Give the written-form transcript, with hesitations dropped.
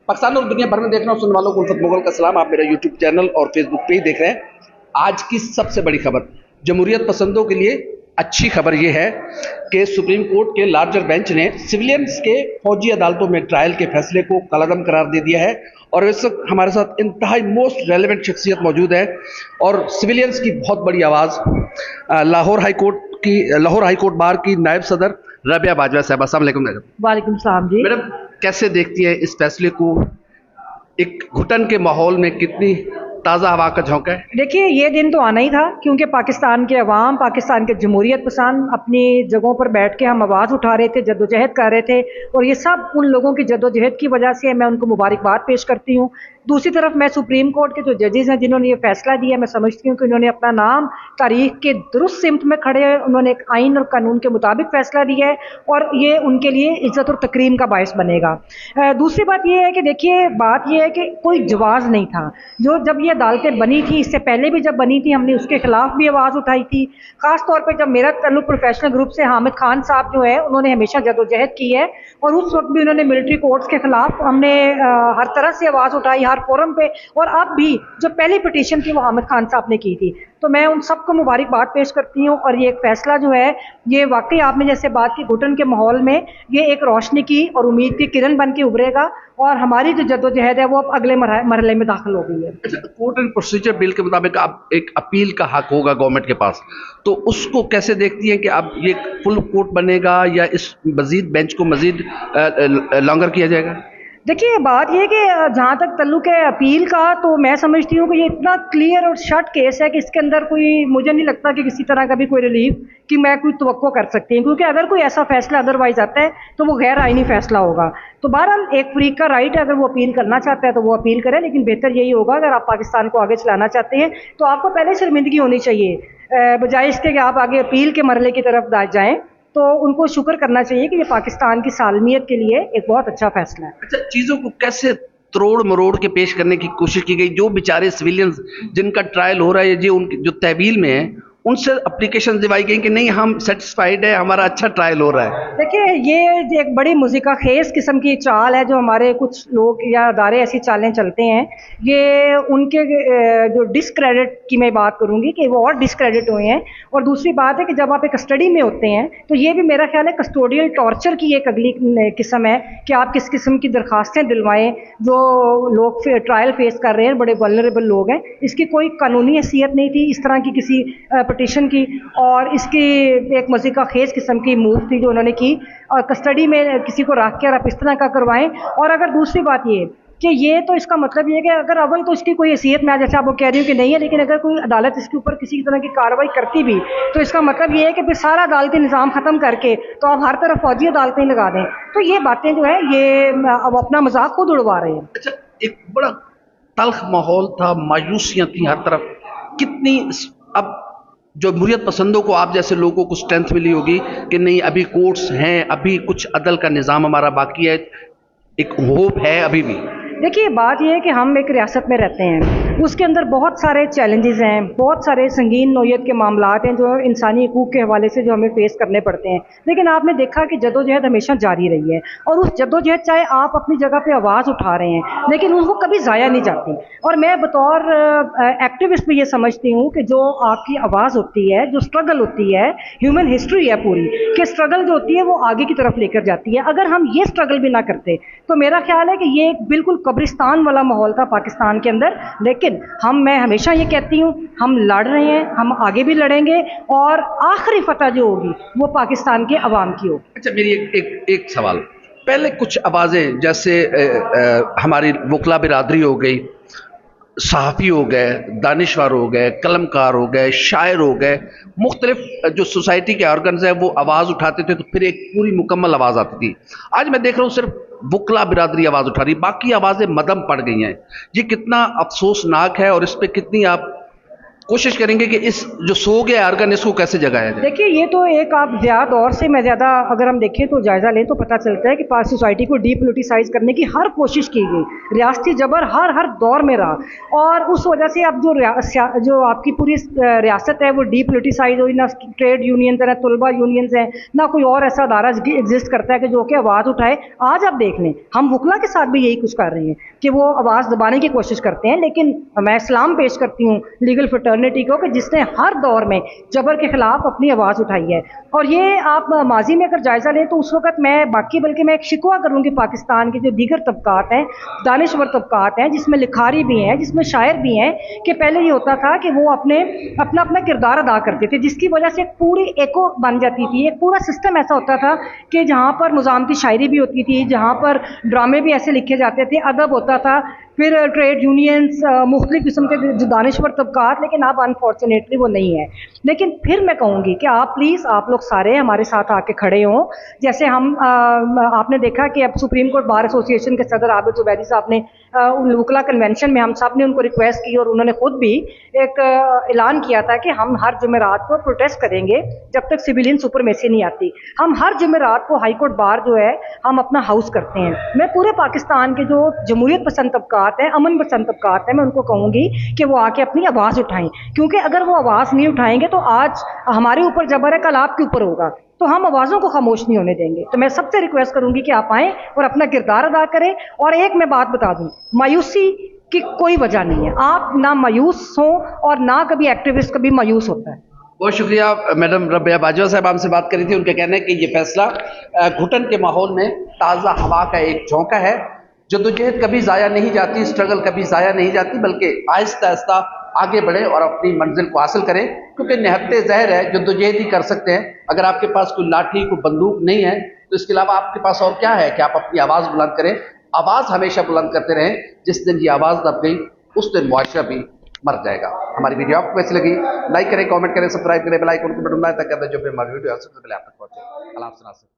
पाकिस्तान और दुनिया भर में देखने और सुनने वालों को उल्फत मुगल का सलाम। आप मेरा यूट्यूब चैनल और फेसबुक पे ही देख रहे हैं। आज की सबसे बड़ी खबर, जमहूरियत पसंदों के लिए अच्छी खबर यह है कि सुप्रीम कोर्ट के लार्जर बेंच ने सिविलियंस के फौजी अदालतों में ट्रायल के फैसले को कलअदम करार दे दिया है। और इस वक्त हमारे साथ इंतहाई मोस्ट रेलिवेंट शख्सियत मौजूद है और सिविलियंस की बहुत बड़ी आवाज़ लाहौर हाई कोर्ट बार की नायब सदर रबिया बाजवा साहब। अस्सलाम वालेकुम मैडम। वालेकुम सलाम जी। मैडम, कैसे देखती हैं इस फैसले को? एक घुटन के माहौल में कितनी ताज़ा हवा का झोंका है? देखिए, ये दिन तो आना ही था क्योंकि पाकिस्तान के अवाम, पाकिस्तान के जमहूरियत पसंद अपनी जगहों पर बैठ के हम आवाज़ उठा रहे थे, जद्दोजहद कर रहे थे और ये सब उन लोगों की जद्दोजहद की वजह से मैं उनको मुबारकबाद पेश करती हूँ। दूसरी तरफ मैं सुप्रीम कोर्ट के जो जजेज़ हैं जिन्होंने ये फैसला दिया, मैं समझती हूँ कि उन्होंने अपना नाम तारीख के दुरुस्त सिमत में खड़े हैं। उन्होंने एक आइन और कानून के मुताबिक फैसला दिया है और ये उनके लिए इज़्ज़त और तकरीम का बायस बनेगा। दूसरी बात ये है कि देखिए, बात ये है कि कोई जवाज़ नहीं था। जब ये अदालतें बनी थी, इससे पहले भी जब बनी थी, हमने उसके खिलाफ भी आवाज़ उठाई थी। ख़ास तौर पे जब मेरा ताल्लुक प्रोफेशनल ग्रुप से हामिद खान साहब जो है, उन्होंने हमेशा जदोजहद की है और उस वक्त भी उन्होंने मिलिट्री कोर्ट्स के खिलाफ हमने हर तरह से आवाज़ उठाई, हर फोरम पे। और अब भी जो पहली पिटीशन थी वो हामिद खान साहब ने की थी। तो मैं उन सबको मुबारकबाद पेश करती हूँ और ये एक फ़ैसला जो है, ये वाकई आपने जैसे बात की, घुटन के माहौल में ये एक रोशनी की और उम्मीद की किरण बन के उभरेगा और हमारी जो जद्दोजहद है वो अब अगले मरहले में दाखिल हो गई है। अच्छा, कोर्ट एंड प्रोसीजर बिल के मुताबिक अब एक अपील का हक होगा गवर्नमेंट के पास, तो उसको कैसे देखती हैं कि अब ये फुल कोर्ट बनेगा या इस मजीद बेंच को मजीद लॉन्गर किया जाएगा? देखिए, बात यह कि जहाँ तक तल्लुक है अपील का, तो मैं समझती हूँ कि ये इतना क्लियर और शॉर्ट केस है कि इसके अंदर कोई, मुझे नहीं लगता कि किसी तरह का भी कोई रिलीफ कि मैं कोई तवक्को कर सकती हूँ, क्योंकि अगर कोई ऐसा फैसला अदरवाइज आता है तो वो गैर आइनी फैसला होगा। तो बहरहाल एक फ्रीक का राइट है, अगर वो अपील करना चाहता है तो वो अपील करे, लेकिन बेहतर यही होगा अगर आप पाकिस्तान को आगे चलाना चाहते हैं तो आपको पहले शर्मिंदगी होनी चाहिए बजाय इसके कि आप आगे अपील के मरहले की तरफ जाएँ। तो उनको शुक्र करना चाहिए कि ये पाकिस्तान की सालमियत के लिए एक बहुत अच्छा फैसला है। अच्छा, चीज़ों को कैसे तोड़ मरोड़ के पेश करने की कोशिश की गई? जो बेचारे सिविलियंस जिनका ट्रायल हो रहा है, जो उनकी जो तहवील में है, उनसे अप्लीकेशन दिवाई गई कि नहीं हम सेटिस्फाइड है, हमारा अच्छा ट्रायल हो रहा है। देखिए, ये एक बड़ी मुज़िका खेज़ किस्म की चाल है जो हमारे कुछ लोग या अदारे ऐसी चालें चलते हैं। ये उनके जो डिसक्रेडिट की मैं बात करूँगी कि वो और डिसक्रेडिट हुए हैं। और दूसरी बात है कि जब आप एक कस्टडी में होते हैं तो ये भी मेरा ख्याल है कस्टोडियल टॉर्चर की एक अगली किस्म है कि आप किस किस्म की दरखास्तें दिलवाएँ। जो लोग ट्रायल फेस कर रहे हैं, बड़े वल्नरेबल लोग हैं, इसकी कोई कानूनी हैसियत नहीं थी इस तरह की किसी पिटीशन की, और इसकी एक मज़ीका खेज़ किस्म की मूव थी जो उन्होंने की। और कस्टडी में किसी को रख कर आप इस तरह का करवाएं। और अगर दूसरी बात ये कि ये तो इसका मतलब ये है कि अगर अव्वल तो इसकी कोई हैसियत, मैं जैसे आपको कह रही हूँ कि नहीं है, लेकिन अगर कोई अदालत इसके ऊपर किसी तरह की कार्रवाई करती भी तो इसका मतलब ये है कि फिर सारा अदालती निज़ाम ख़त्म करके तो आप हर तरफ फौजी अदालतें लगा दें। तो ये बातें जो है ये अब अपना मजाक खुद उड़वा रहे हैं। अच्छा, एक बड़ा तल्ख माहौल था, मायूसियाँ थी हर तरफ। कितनी अब जो जमहूरियत पसंदों को, आप जैसे लोगों को स्ट्रेंथ मिली होगी कि नहीं अभी कोर्ट्स हैं, अभी कुछ अदल का निज़ाम हमारा बाकी है, एक होप है अभी भी। देखिए, बात यह है कि हम एक रियासत में रहते हैं, उसके अंदर बहुत सारे चैलेंजेस हैं, बहुत सारे संगीन नौयत के मामलात हैं जो इंसानी हकूक़ के हवाले से जो हमें फेस करने पड़ते हैं। लेकिन आपने देखा कि जदोजहद हमेशा जारी रही है और उस जदोजहद, चाहे आप अपनी जगह पे आवाज़ उठा रहे हैं, लेकिन उनको कभी ज़ाया नहीं जाती। और मैं बतौर एक्टिविस्ट भी ये समझती हूँ कि जो आपकी आवाज़ होती है, जो स्ट्रगल होती है, ह्यूमन हिस्ट्री है पूरी, कि स्ट्रगल जो होती है वो आगे की तरफ लेकर जाती है। अगर हम ये स्ट्रगल भी ना करते तो मेरा ख्याल है कि ये एक बिल्कुल कब्रिस्तान वाला माहौल था पाकिस्तान के अंदर। लेकिन मैं हमेशा ये कहती हूँ, हम लड़ रहे हैं, हम आगे भी लड़ेंगे और आखिरी फतह जो होगी वो पाकिस्तान के अवाम की होगी। अच्छा, मेरी एक सवाल। पहले कुछ आवाज़ें जैसे हमारी वकला बिरादरी हो गई, सहाफ़ी हो गए, दानिशवर हो गए, कलमकार हो गए, शायर हो गए, मुख्तलिफ जो सोसाइटी के ऑर्गन्स हैं वो आवाज़ उठाते थे तो फिर एक पूरी मुकम्मल आवाज़ आती थी। आज मैं देख रहा हूँ सिर्फ वकला बिरादरी आवाज़ उठा रही, बाकी आवाज़ें मदम पड़ गई हैं। ये कितना अफसोसनाक है और इस पर कितनी आप कोशिश करेंगे कि इस जो सो गया आर्गन इसको कैसे जगाया जाए। देखिए, ये तो एक आप दौर से मैं ज़्यादा अगर हम देखें तो जायज़ा लें तो पता चलता है कि पाक सोसाइटी को डीपोलिटिसाइज़ करने की हर कोशिश की गई। रियासती जबर हर दौर में रहा और उस वजह से अब जो आपकी पूरी रियासत है वो डीपोलिटिसाइज़ हुई। ना ट्रेड यूनियंस है, ना तलबा यूनियंस हैं, ना कोई और ऐसा अदारा एग्जिस्ट करता है कि जो कि आवाज़ उठाए। आज आप देख लें, हम वकला के साथ भी यही कुछ कर रहे हैं कि वो आवाज़ दबाने की कोशिश करते हैं, लेकिन मैं सलाम पेश करती हूँ लीगल फ्रेटर्निटी को कि जिसने हर दौर में जबर के खिलाफ अपनी आवाज़ उठाई है। और ये आप माजी में अगर जायज़ा लें तो उस वक्त बल्कि मैं एक शिकवा करूँगी पाकिस्तान के जो दीगर तबकात हैं, दानिश्वर तबकात हैं, जिसमें लिखारी भी हैं, जिसमें शायर भी हैं, कि पहले ये होता था कि वो अपना किरदार अदा करते थे, जिसकी वजह से एक पूरी एको बन जाती थी। एक पूरा सिस्टम ऐसा होता था कि जहाँ पर मुज़ामती शायरी भी होती थी, जहाँ पर ड्रामे भी ऐसे लिखे जाते थे, अदब होता था, फिर ट्रेड यूनियंस, मुख्तलिफ किस्म के जो दानिश्वर तबकात, लेकिन अब अनफॉर्चुनेटली वो नहीं है। लेकिन फिर मैं कहूँगी कि आप प्लीज़ आप लोग सारे हमारे साथ आके खड़े हों। जैसे आपने देखा कि अब सुप्रीम कोर्ट बार एसोसिएशन के सदर आबिद जुबैदी साहब ने वकला कन्वेंशन में हम सब ने उनको रिक्वेस्ट की और उन्होंने खुद भी एक ऐलान किया था कि हम हर जुमेरात को प्रोटेस्ट करेंगे जब तक सिविलियन सुपरमेसी नहीं आती। हम हर जुमेरात को हाई कोर्ट बार जो है हम अपना हाउस करते हैं। मैं पूरे पाकिस्तान के जो जमहूरियत पसंद तबकात हैं, अमन पसंद तबकात हैं, मैं उनको कहूँगी कि वो आके अपनी आवाज़ उठाएं, क्योंकि अगर वो आवाज़ नहीं उठाएंगे तो आज हमारे ऊपर जबर है, कल आपके ऊपर होगा, तो हम आवाज़ों को खामोश नहीं होने देंगे। तो मैं सबसे रिक्वेस्ट करूंगी कि आप आएँ और अपना किरदार अदा करें। और एक मैं बात बता दूं, मायूसी की कोई वजह नहीं है। आप ना मायूस हों और ना कभी एक्टिविस्ट कभी मायूस होता है। बहुत शुक्रिया मैडम रबिया बाजवा साहब हमसे बात करी थी। उनका कहना है कि ये फैसला घुटन के माहौल में ताज़ा हवा का एक झोंका है। जद्दोजहद कभी ज़ाया नहीं जाती, स्ट्रगल कभी ज़ाया नहीं जाती, बल्कि आहिस्ता आहिस्ता आगे बढ़े और अपनी मंजिल को हासिल करें, क्योंकि निहत्ते ज़हर है, जद्दोजहद ही कर सकते हैं। अगर आपके पास कोई लाठी कोई बंदूक नहीं है तो इसके अलावा आपके पास और क्या है कि आप अपनी आवाज़ बुलंद करें। आवाज़ हमेशा बुलंद करते रहें। जिस दिन ये आवाज़ दब गई उस दिन मुआशरा भी मर जाएगा। हमारी वीडियो आपको कैसी लगी, लाइक करें, कमेंट करें, सब्सक्राइब करें, बेल आइकन को बटन दबाएं ताकि जो भी हमारी वीडियो है सबसे पहले आप तक पहुंचे। अल्लाह हाफ़िज़।